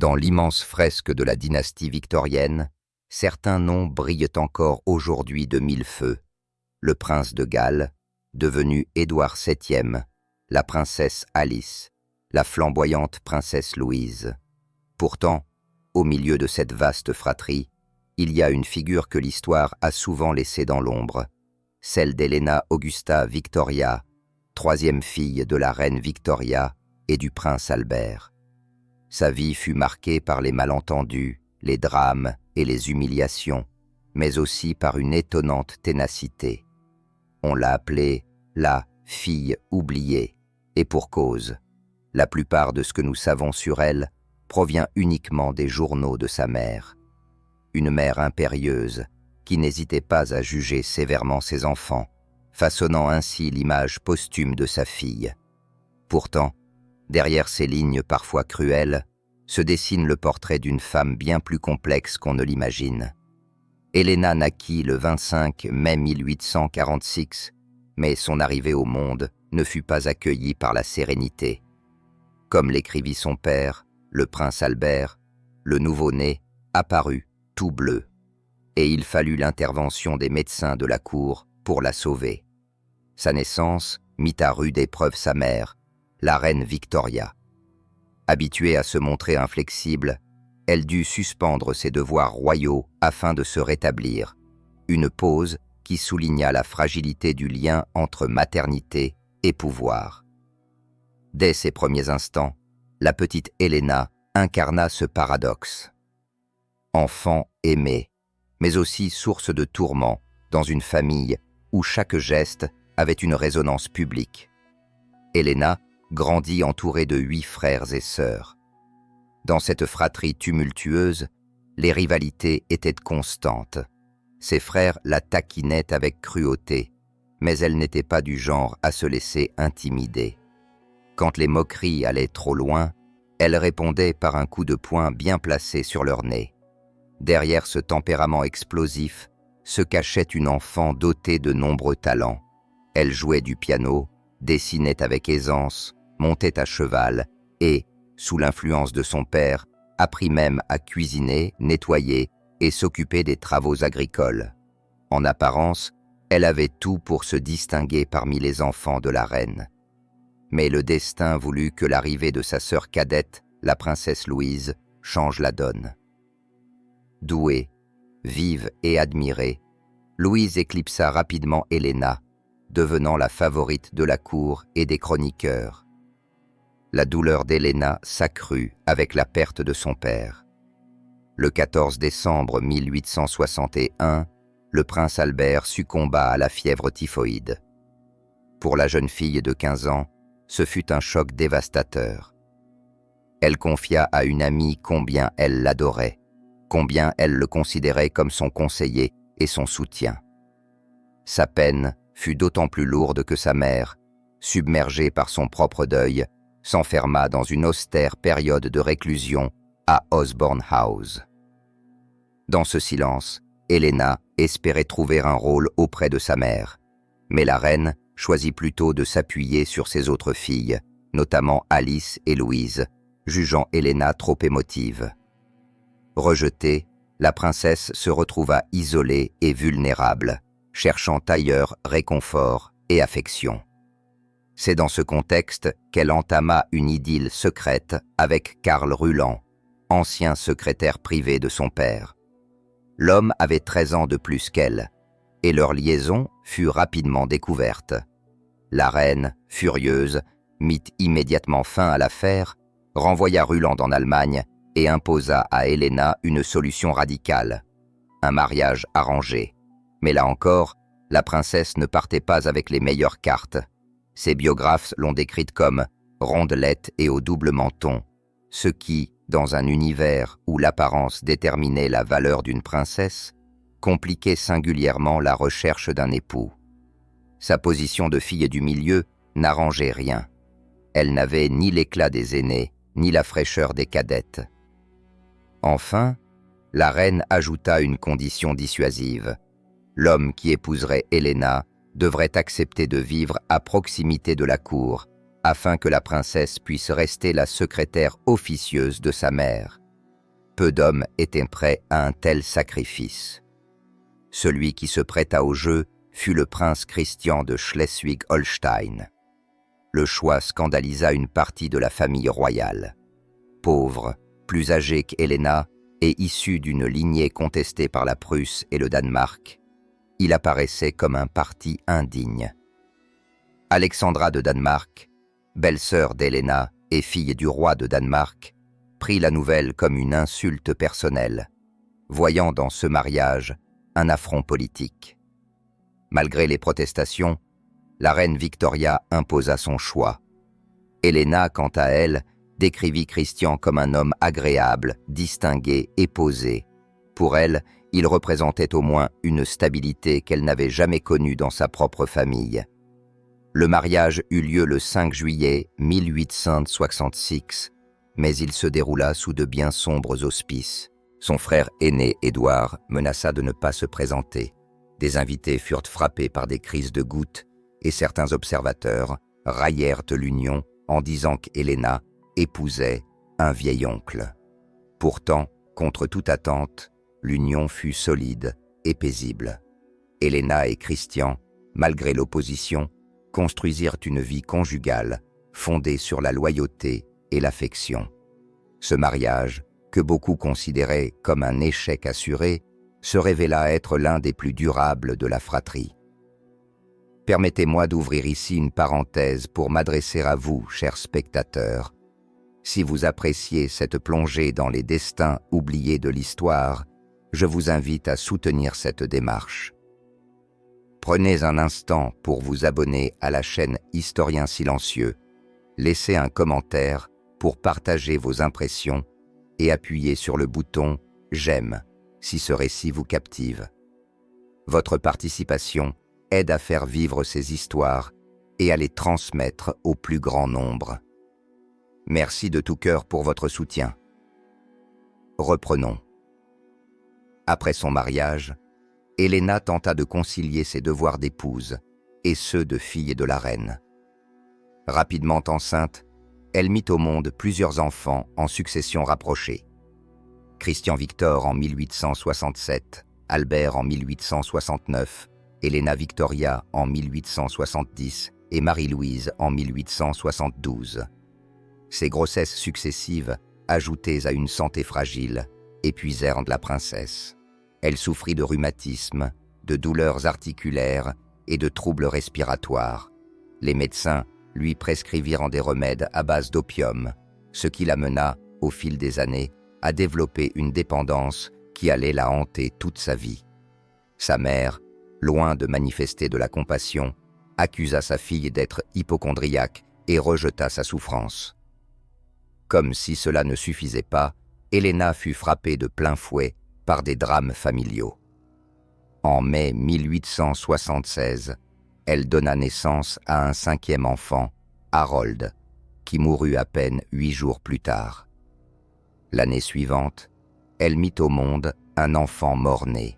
Dans l'immense fresque de la dynastie victorienne, certains noms brillent encore aujourd'hui de mille feux. Le prince de Galles, devenu Édouard VII, la princesse Alice, la flamboyante princesse Louise. Pourtant, au milieu de cette vaste fratrie, il y a une figure que l'histoire a souvent laissée dans l'ombre, celle d'Helena Augusta Victoria, troisième fille de la reine Victoria et du prince Albert. Sa vie fut marquée par les malentendus, les drames et les humiliations, mais aussi par une étonnante ténacité. On l'a appelée la « fille oubliée », et pour cause. La plupart de ce que nous savons sur elle provient uniquement des journaux de sa mère. Une mère impérieuse qui n'hésitait pas à juger sévèrement ses enfants, façonnant ainsi l'image posthume de sa fille. Pourtant, derrière ces lignes parfois cruelles, se dessine le portrait d'une femme bien plus complexe qu'on ne l'imagine. Helena naquit le 25 mai 1846, mais son arrivée au monde ne fut pas accueillie par la sérénité. Comme l'écrivit son père, le prince Albert, le nouveau-né apparut tout bleu, et il fallut l'intervention des médecins de la cour pour la sauver. Sa naissance mit à rude épreuve sa mère, la reine Victoria. Habituée à se montrer inflexible, elle dut suspendre ses devoirs royaux afin de se rétablir, une pause qui souligna la fragilité du lien entre maternité et pouvoir. Dès ses premiers instants, la petite Helena incarna ce paradoxe. Enfant aimé, mais aussi source de tourments dans une famille où chaque geste avait une résonance publique. Helena grandit entourée de 8 frères et sœurs. Dans cette fratrie tumultueuse, les rivalités étaient constantes. Ses frères la taquinaient avec cruauté, mais elle n'était pas du genre à se laisser intimider. Quand les moqueries allaient trop loin, elle répondait par un coup de poing bien placé sur leur nez. Derrière ce tempérament explosif se cachait une enfant dotée de nombreux talents. Elle jouait du piano, dessinait avec aisance, montait à cheval et, sous l'influence de son père, apprit même à cuisiner, nettoyer et s'occuper des travaux agricoles. En apparence, elle avait tout pour se distinguer parmi les enfants de la reine. Mais le destin voulut que l'arrivée de sa sœur cadette, la princesse Louise, change la donne. Douée, vive et admirée, Louise éclipsa rapidement Helena, devenant la favorite de la cour et des chroniqueurs. La douleur d'Helena s'accrut avec la perte de son père. Le 14 décembre 1861, le prince Albert succomba à la fièvre typhoïde. Pour la jeune fille de 15 ans, ce fut un choc dévastateur. Elle confia à une amie combien elle l'adorait, combien elle le considérait comme son conseiller et son soutien. Sa peine fut d'autant plus lourde que sa mère, submergée par son propre deuil, s'enferma dans une austère période de réclusion à Osborne House. Dans ce silence, Helena espérait trouver un rôle auprès de sa mère, mais la reine choisit plutôt de s'appuyer sur ses autres filles, notamment Alice et Louise, jugeant Helena trop émotive. Rejetée, la princesse se retrouva isolée et vulnérable, cherchant ailleurs réconfort et affection. C'est dans ce contexte qu'elle entama une idylle secrète avec Karl Ruland, ancien secrétaire privé de son père. L'homme avait 13 ans de plus qu'elle, et leur liaison fut rapidement découverte. La reine, furieuse, mit immédiatement fin à l'affaire, renvoya Ruland en Allemagne et imposa à Helena une solution radicale, un mariage arrangé. Mais là encore, la princesse ne partait pas avec les meilleures cartes. Ses biographes l'ont décrite comme rondelette et au double menton, ce qui, dans un univers où l'apparence déterminait la valeur d'une princesse, compliquait singulièrement la recherche d'un époux. Sa position de fille du milieu n'arrangeait rien. Elle n'avait ni l'éclat des aînés, ni la fraîcheur des cadettes. Enfin, la reine ajouta une condition dissuasive. L'homme qui épouserait Helena devrait accepter de vivre à proximité de la cour, afin que la princesse puisse rester la secrétaire officieuse de sa mère. Peu d'hommes étaient prêts à un tel sacrifice. Celui qui se prêta au jeu fut le prince Christian de Schleswig-Holstein. Le choix scandalisa une partie de la famille royale. Pauvre, plus âgé qu'Helena et issu d'une lignée contestée par la Prusse et le Danemark, il apparaissait comme un parti indigne. Alexandra de Danemark, belle-sœur d'Helena et fille du roi de Danemark, prit la nouvelle comme une insulte personnelle, voyant dans ce mariage un affront politique. Malgré les protestations, la reine Victoria imposa son choix. Helena, quant à elle, décrivit Christian comme un homme agréable, distingué et posé. Pour elle, il représentait au moins une stabilité qu'elle n'avait jamais connue dans sa propre famille. Le mariage eut lieu le 5 juillet 1866, mais il se déroula sous de bien sombres auspices. Son frère aîné, Édouard, menaça de ne pas se présenter. Des invités furent frappés par des crises de gouttes et certains observateurs raillèrent l'union en disant qu'Helena épousait un vieil oncle. Pourtant, contre toute attente, l'union fut solide et paisible. Helena et Christian, malgré l'opposition, construisirent une vie conjugale fondée sur la loyauté et l'affection. Ce mariage, que beaucoup considéraient comme un échec assuré, se révéla être l'un des plus durables de la fratrie. Permettez-moi d'ouvrir ici une parenthèse pour m'adresser à vous, chers spectateurs. Si vous appréciez cette plongée dans les destins oubliés de l'histoire, je vous invite à soutenir cette démarche. Prenez un instant pour vous abonner à la chaîne Historien Silencieux, laissez un commentaire pour partager vos impressions et appuyez sur le bouton « J'aime » si ce récit vous captive. Votre participation aide à faire vivre ces histoires et à les transmettre au plus grand nombre. Merci de tout cœur pour votre soutien. Reprenons. Après son mariage, Helena tenta de concilier ses devoirs d'épouse et ceux de fille de la reine. Rapidement enceinte, elle mit au monde plusieurs enfants en succession rapprochée. Christian Victor en 1867, Albert en 1869, Helena Victoria en 1870 et Marie-Louise en 1872. Ces grossesses successives, ajoutées à une santé fragile, épuisèrent la princesse. Elle souffrit de rhumatisme, de douleurs articulaires et de troubles respiratoires. Les médecins lui prescrivirent des remèdes à base d'opium, ce qui la mena, au fil des années, à développer une dépendance qui allait la hanter toute sa vie. Sa mère, loin de manifester de la compassion, accusa sa fille d'être hypocondriaque et rejeta sa souffrance. Comme si cela ne suffisait pas, Helena fut frappée de plein fouet par des drames familiaux. En mai 1876, elle donna naissance à un 5e enfant, Harold, qui mourut à peine 8 jours plus tard. L'année suivante, elle mit au monde un enfant mort-né.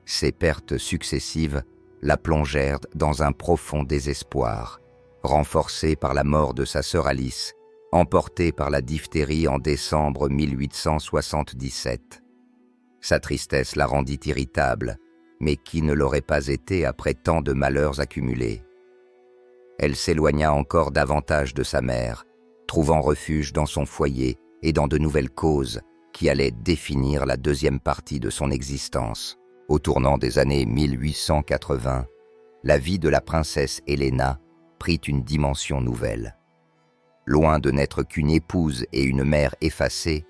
Ces pertes successives la plongèrent dans un profond désespoir, renforcée par la mort de sa sœur Alice, emportée par la diphtérie en décembre 1877. Sa tristesse la rendit irritable, mais qui ne l'aurait pas été après tant de malheurs accumulés? Elle s'éloigna encore davantage de sa mère, trouvant refuge dans son foyer et dans de nouvelles causes qui allaient définir la deuxième partie de son existence. Au tournant des années 1880, la vie de la princesse Helena prit une dimension nouvelle. Loin de n'être qu'une épouse et une mère effacée,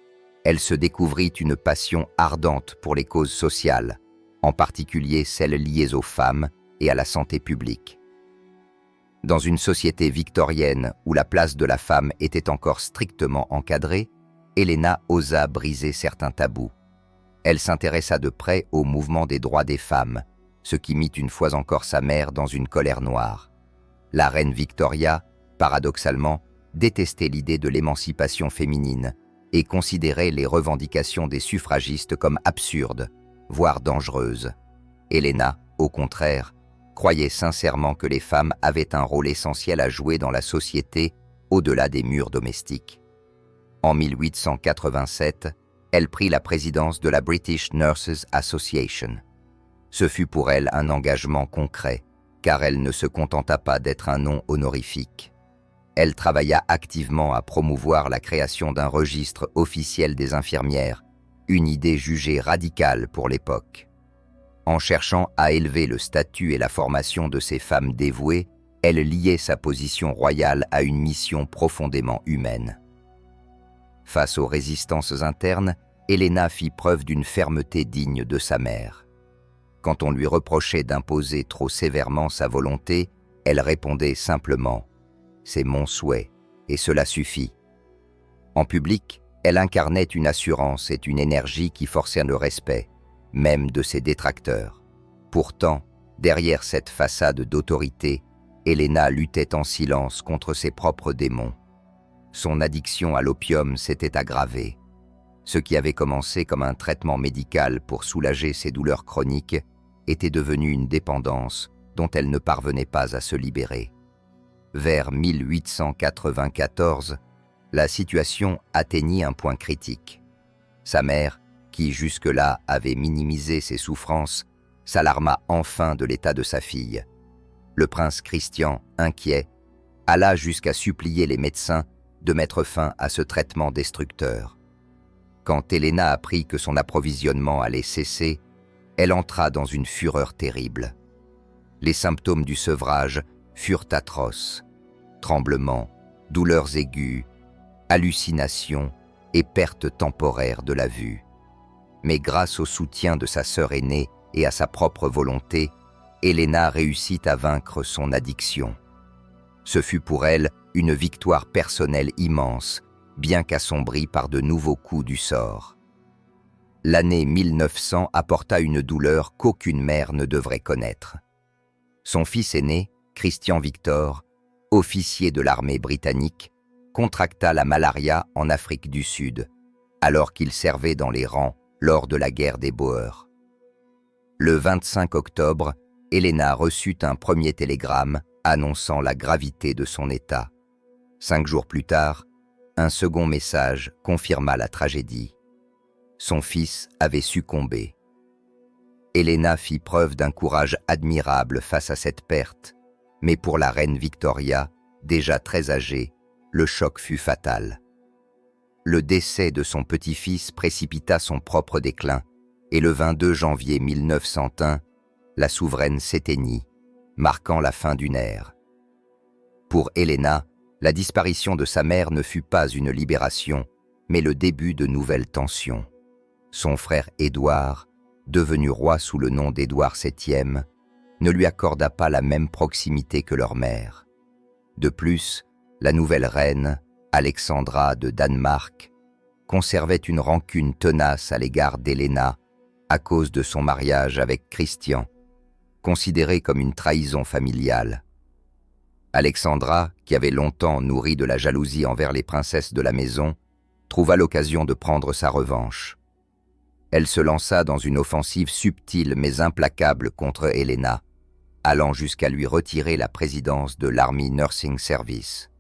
elle se découvrit une passion ardente pour les causes sociales, en particulier celles liées aux femmes et à la santé publique. Dans une société victorienne où la place de la femme était encore strictement encadrée, Helena osa briser certains tabous. Elle s'intéressa de près au mouvement des droits des femmes, ce qui mit une fois encore sa mère dans une colère noire. La reine Victoria, paradoxalement, détestait l'idée de l'émancipation féminine et considérait les revendications des suffragistes comme absurdes, voire dangereuses. Helena, au contraire, croyait sincèrement que les femmes avaient un rôle essentiel à jouer dans la société au-delà des murs domestiques. En 1887, elle prit la présidence de la British Nurses Association. Ce fut pour elle un engagement concret, car elle ne se contenta pas d'être un nom honorifique. Elle travailla activement à promouvoir la création d'un registre officiel des infirmières, une idée jugée radicale pour l'époque. En cherchant à élever le statut et la formation de ces femmes dévouées, elle liait sa position royale à une mission profondément humaine. Face aux résistances internes, Helena fit preuve d'une fermeté digne de sa mère. Quand on lui reprochait d'imposer trop sévèrement sa volonté, elle répondait simplement « C'est mon souhait, et cela suffit ». En public, elle incarnait une assurance et une énergie qui forçaient le respect, même de ses détracteurs. Pourtant, derrière cette façade d'autorité, Helena luttait en silence contre ses propres démons. Son addiction à l'opium s'était aggravée. Ce qui avait commencé comme un traitement médical pour soulager ses douleurs chroniques était devenu une dépendance dont elle ne parvenait pas à se libérer. Vers 1894, la situation atteignit un point critique. Sa mère, qui jusque-là avait minimisé ses souffrances, s'alarma enfin de l'état de sa fille. Le prince Christian, inquiet, alla jusqu'à supplier les médecins de mettre fin à ce traitement destructeur. Quand Helena apprit que son approvisionnement allait cesser, elle entra dans une fureur terrible. Les symptômes du sevrage furent atroces. Tremblements, douleurs aiguës, hallucinations et perte temporaire de la vue. Mais grâce au soutien de sa sœur aînée et à sa propre volonté, Helena réussit à vaincre son addiction. Ce fut pour elle une victoire personnelle immense, bien qu'assombrie par de nouveaux coups du sort. L'année 1900 apporta une douleur qu'aucune mère ne devrait connaître. Son fils aîné, Christian Victor, officier de l'armée britannique, contracta la malaria en Afrique du Sud, alors qu'il servait dans les rangs lors de la guerre des Boers. Le 25 octobre, Helena reçut un premier télégramme annonçant la gravité de son état. 5 jours plus tard, un second message confirma la tragédie. Son fils avait succombé. Helena fit preuve d'un courage admirable face à cette perte, mais pour la reine Victoria, déjà très âgée, le choc fut fatal. Le décès de son petit-fils précipita son propre déclin, et le 22 janvier 1901, la souveraine s'éteignit, marquant la fin d'une ère. Pour Helena, la disparition de sa mère ne fut pas une libération, mais le début de nouvelles tensions. Son frère Édouard, devenu roi sous le nom d'Édouard VII, ne lui accorda pas la même proximité que leur mère. De plus, la nouvelle reine, Alexandra de Danemark, conservait une rancune tenace à l'égard d'Helena à cause de son mariage avec Christian, considéré comme une trahison familiale. Alexandra, qui avait longtemps nourri de la jalousie envers les princesses de la maison, trouva l'occasion de prendre sa revanche. Elle se lança dans une offensive subtile mais implacable contre Helena, allant jusqu'à lui retirer la présidence de l'Army Nursing Service.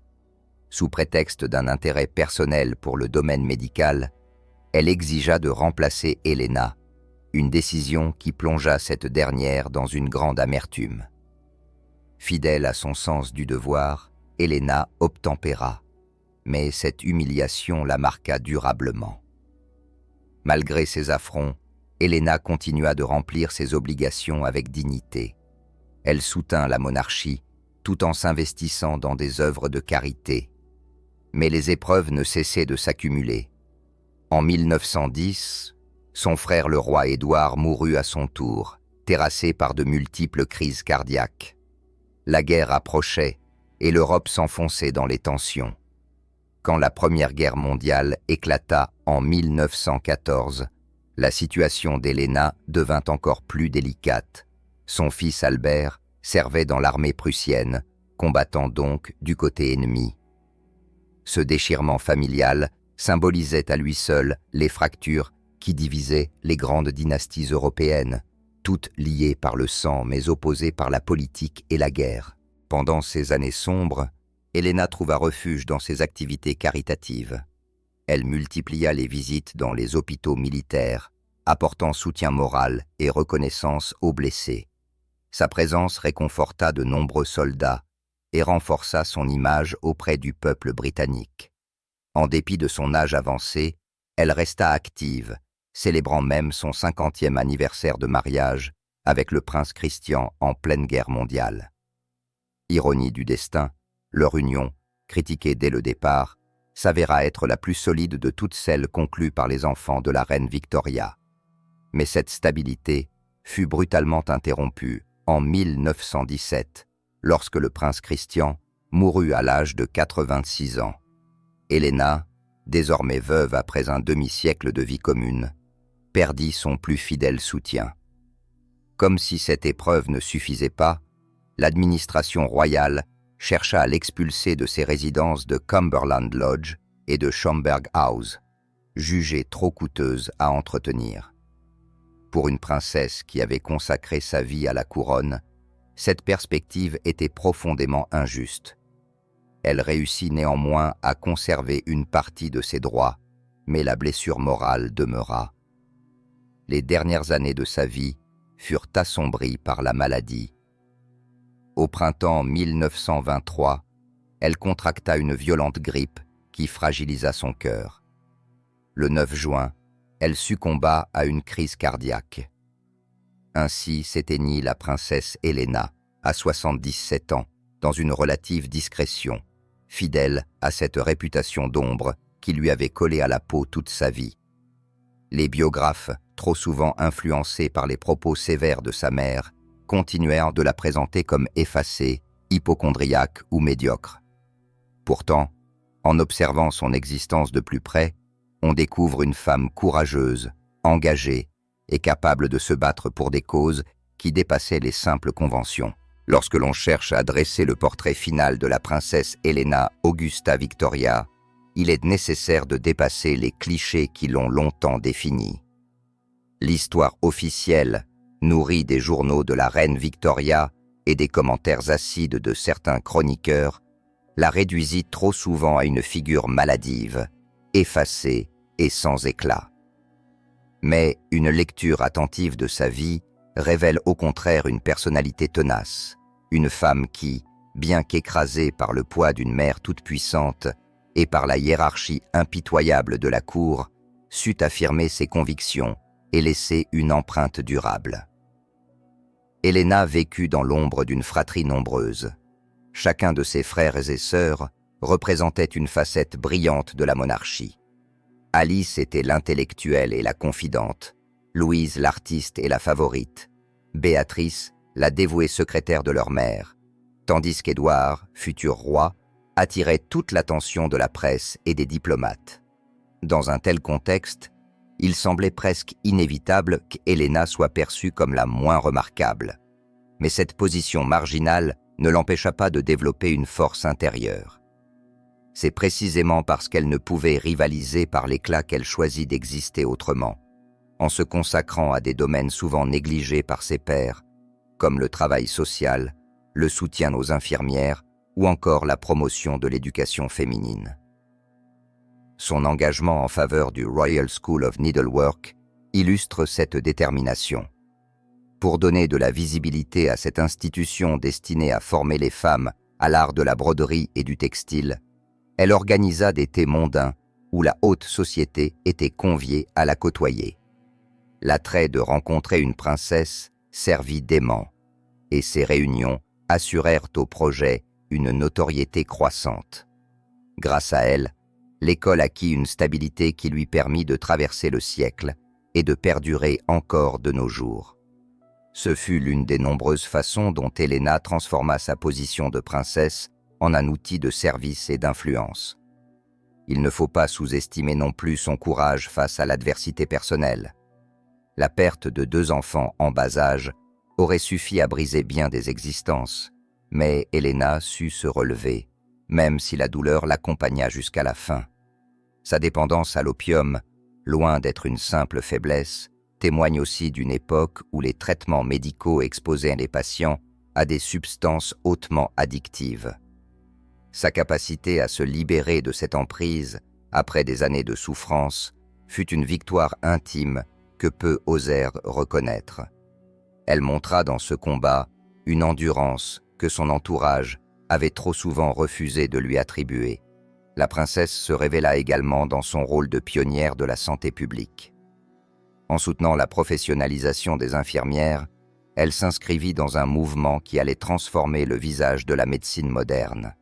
Sous prétexte d'un intérêt personnel pour le domaine médical, elle exigea de remplacer Helena, une décision qui plongea cette dernière dans une grande amertume. Fidèle à son sens du devoir, Helena obtempéra, mais cette humiliation la marqua durablement. Malgré ses affronts, Helena continua de remplir ses obligations avec dignité. Elle soutint la monarchie tout en s'investissant dans des œuvres de carité. Mais les épreuves ne cessaient de s'accumuler. En 1910, son frère le roi Édouard mourut à son tour, terrassé par de multiples crises cardiaques. La guerre approchait et l'Europe s'enfonçait dans les tensions. Quand la Première Guerre mondiale éclata en 1914, la situation d'Helena devint encore plus délicate. Son fils Albert servait dans l'armée prussienne, combattant donc du côté ennemi. Ce déchirement familial symbolisait à lui seul les fractures qui divisaient les grandes dynasties européennes, toutes liées par le sang mais opposées par la politique et la guerre. Pendant ces années sombres, Helena trouva refuge dans ses activités caritatives. Elle multiplia les visites dans les hôpitaux militaires, apportant soutien moral et reconnaissance aux blessés. Sa présence réconforta de nombreux soldats et renforça son image auprès du peuple britannique. En dépit de son âge avancé, elle resta active, célébrant même son 50e anniversaire de mariage avec le prince Christian en pleine guerre mondiale. Ironie du destin, leur union, critiquée dès le départ, s'avéra être la plus solide de toutes celles conclues par les enfants de la reine Victoria. Mais cette stabilité fut brutalement interrompue en 1917, lorsque le prince Christian mourut à l'âge de 86 ans. Helena, désormais veuve après un demi-siècle de vie commune, perdit son plus fidèle soutien. Comme si cette épreuve ne suffisait pas, l'administration royale chercha à l'expulser de ses résidences de Cumberland Lodge et de Schomberg House, jugées trop coûteuses à entretenir. Pour une princesse qui avait consacré sa vie à la couronne, cette perspective était profondément injuste. Elle réussit néanmoins à conserver une partie de ses droits, mais la blessure morale demeura. Les dernières années de sa vie furent assombries par la maladie. Au printemps 1923, elle contracta une violente grippe qui fragilisa son cœur. Le 9 juin, elle succomba à une crise cardiaque. Ainsi s'éteignit la princesse Helena, à 77 ans, dans une relative discrétion, fidèle à cette réputation d'ombre qui lui avait collé à la peau toute sa vie. Les biographes, trop souvent influencés par les propos sévères de sa mère, continuèrent de la présenter comme effacée, hypocondriaque ou médiocre. Pourtant, en observant son existence de plus près, on découvre une femme courageuse, engagée et capable de se battre pour des causes qui dépassaient les simples conventions. Lorsque l'on cherche à dresser le portrait final de la princesse Helena Augusta Victoria, il est nécessaire de dépasser les clichés qui l'ont longtemps définie. L'histoire officielle, nourrie des journaux de la reine Victoria et des commentaires acides de certains chroniqueurs, la réduisit trop souvent à une figure maladive, effacée et sans éclat. Mais une lecture attentive de sa vie révèle au contraire une personnalité tenace, une femme qui, bien qu'écrasée par le poids d'une mère toute-puissante et par la hiérarchie impitoyable de la cour, sut affirmer ses convictions et laisser une empreinte durable. Helena vécut dans l'ombre d'une fratrie nombreuse. Chacun de ses frères et sœurs représentait une facette brillante de la monarchie. Alice était l'intellectuelle et la confidente, Louise l'artiste et la favorite, Béatrice la dévouée secrétaire de leur mère, tandis qu'Édouard, futur roi, attirait toute l'attention de la presse et des diplomates. Dans un tel contexte, il semblait presque inévitable qu'Helena soit perçue comme la moins remarquable. Mais cette position marginale ne l'empêcha pas de développer une force intérieure. C'est précisément parce qu'elle ne pouvait rivaliser par l'éclat qu'elle choisit d'exister autrement, en se consacrant à des domaines souvent négligés par ses pairs, comme le travail social, le soutien aux infirmières ou encore la promotion de l'éducation féminine. Son engagement en faveur du Royal School of Needlework illustre cette détermination. Pour donner de la visibilité à cette institution destinée à former les femmes à l'art de la broderie et du textile, elle organisa des thés mondains où la haute société était conviée à la côtoyer. L'attrait de rencontrer une princesse servit d'aimant, et ces réunions assurèrent au projet une notoriété croissante. Grâce à elle, l'école acquit une stabilité qui lui permit de traverser le siècle et de perdurer encore de nos jours. Ce fut l'une des nombreuses façons dont Helena transforma sa position de princesse en un outil de service et d'influence. Il ne faut pas sous-estimer non plus son courage face à l'adversité personnelle. La perte de 2 enfants en bas âge aurait suffi à briser bien des existences, mais Helena sut se relever, même si la douleur l'accompagna jusqu'à la fin. Sa dépendance à l'opium, loin d'être une simple faiblesse, témoigne aussi d'une époque où les traitements médicaux exposaient les patients à des substances hautement addictives. Sa capacité à se libérer de cette emprise après des années de souffrance, fut une victoire intime que peu osèrent reconnaître. Elle montra dans ce combat une endurance que son entourage avait trop souvent refusé de lui attribuer. La princesse se révéla également dans son rôle de pionnière de la santé publique. En soutenant la professionnalisation des infirmières, elle s'inscrivit dans un mouvement qui allait transformer le visage de la médecine moderne.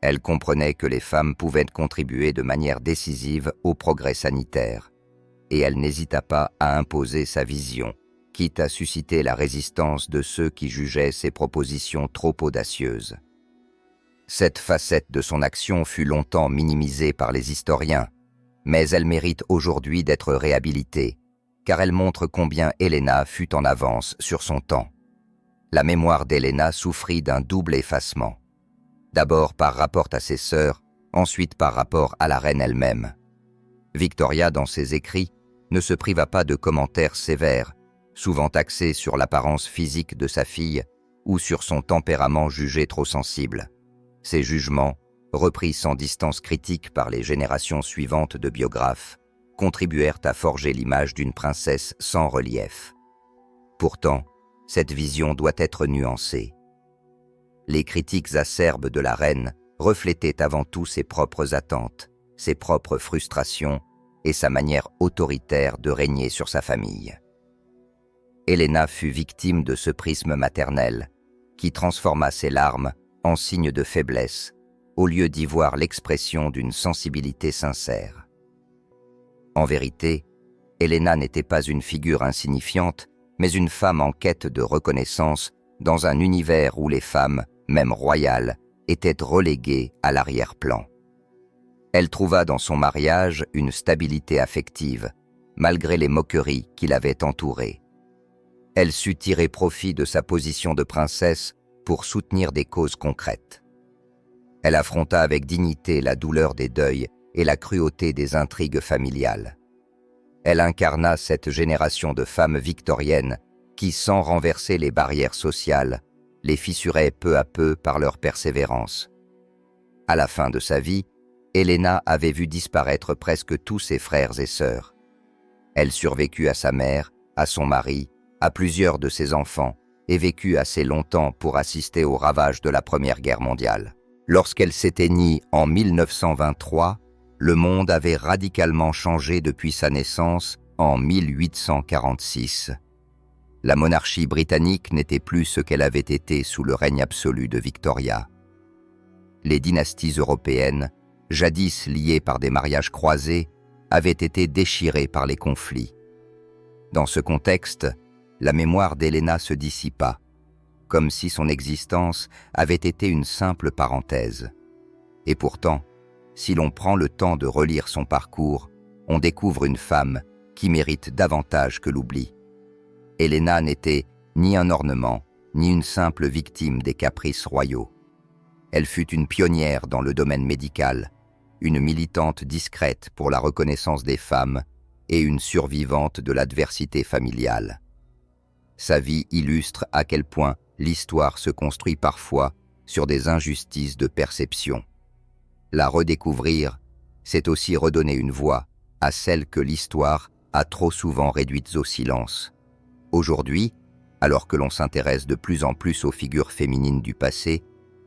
Elle comprenait que les femmes pouvaient contribuer de manière décisive au progrès sanitaire, et elle n'hésita pas à imposer sa vision, quitte à susciter la résistance de ceux qui jugeaient ses propositions trop audacieuses. Cette facette de son action fut longtemps minimisée par les historiens, mais elle mérite aujourd'hui d'être réhabilitée, car elle montre combien Helena fut en avance sur son temps. La mémoire d'Helena souffrit d'un double effacement. D'abord par rapport à ses sœurs, ensuite par rapport à la reine elle-même. Victoria, dans ses écrits, ne se priva pas de commentaires sévères, souvent axés sur l'apparence physique de sa fille ou sur son tempérament jugé trop sensible. Ces jugements, repris sans distance critique par les générations suivantes de biographes, contribuèrent à forger l'image d'une princesse sans relief. Pourtant, cette vision doit être nuancée. Les critiques acerbes de la reine reflétaient avant tout ses propres attentes, ses propres frustrations et sa manière autoritaire de régner sur sa famille. Helena fut victime de ce prisme maternel, qui transforma ses larmes en signe de faiblesse, au lieu d'y voir l'expression d'une sensibilité sincère. En vérité, Helena n'était pas une figure insignifiante, mais une femme en quête de reconnaissance dans un univers où les femmes, même royales, étaient reléguées à l'arrière-plan. Elle trouva dans son mariage une stabilité affective, malgré les moqueries qui l'avaient entourée. Elle sut tirer profit de sa position de princesse pour soutenir des causes concrètes. Elle affronta avec dignité la douleur des deuils et la cruauté des intrigues familiales. Elle incarna cette génération de femmes victoriennes qui, sans renverser les barrières sociales, les fissuraient peu à peu par leur persévérance. À la fin de sa vie, Helena avait vu disparaître presque tous ses frères et sœurs. Elle survécut à sa mère, à son mari, à plusieurs de ses enfants et vécut assez longtemps pour assister aux ravages de la Première Guerre mondiale. Lorsqu'elle s'éteignit en 1923, le monde avait radicalement changé depuis sa naissance en 1846. La monarchie britannique n'était plus ce qu'elle avait été sous le règne absolu de Victoria. Les dynasties européennes, jadis liées par des mariages croisés, avaient été déchirées par les conflits. Dans ce contexte, la mémoire d'Helena se dissipa, comme si son existence avait été une simple parenthèse. Et pourtant, si l'on prend le temps de relire son parcours, on découvre une femme qui mérite davantage que l'oubli. Helena n'était ni un ornement, ni une simple victime des caprices royaux. Elle fut une pionnière dans le domaine médical, une militante discrète pour la reconnaissance des femmes et une survivante de l'adversité familiale. Sa vie illustre à quel point l'histoire se construit parfois sur des injustices de perception. La redécouvrir, c'est aussi redonner une voix à celles que l'histoire a trop souvent réduites au silence. Aujourd'hui, alors que l'on s'intéresse de plus en plus aux figures féminines du passé,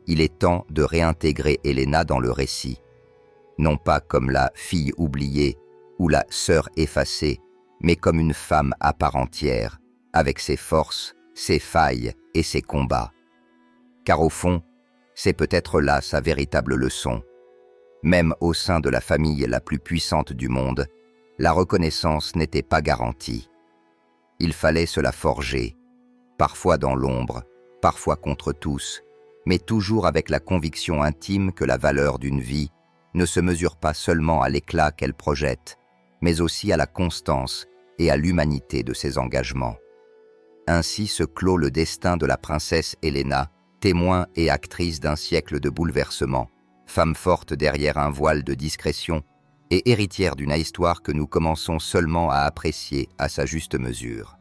il est temps de réintégrer Helena dans le récit. Non pas comme la fille oubliée ou la sœur effacée, mais comme une femme à part entière, avec ses forces, ses failles et ses combats. Car au fond, c'est peut-être là sa véritable leçon. Même au sein de la famille la plus puissante du monde, la reconnaissance n'était pas garantie. Il fallait se la forger, parfois dans l'ombre, parfois contre tous, mais toujours avec la conviction intime que la valeur d'une vie ne se mesure pas seulement à l'éclat qu'elle projette, mais aussi à la constance et à l'humanité de ses engagements. Ainsi se clôt le destin de la princesse Helena, témoin et actrice d'un siècle de bouleversements, femme forte derrière un voile de discrétion et héritière d'une histoire que nous commençons seulement à apprécier à sa juste mesure.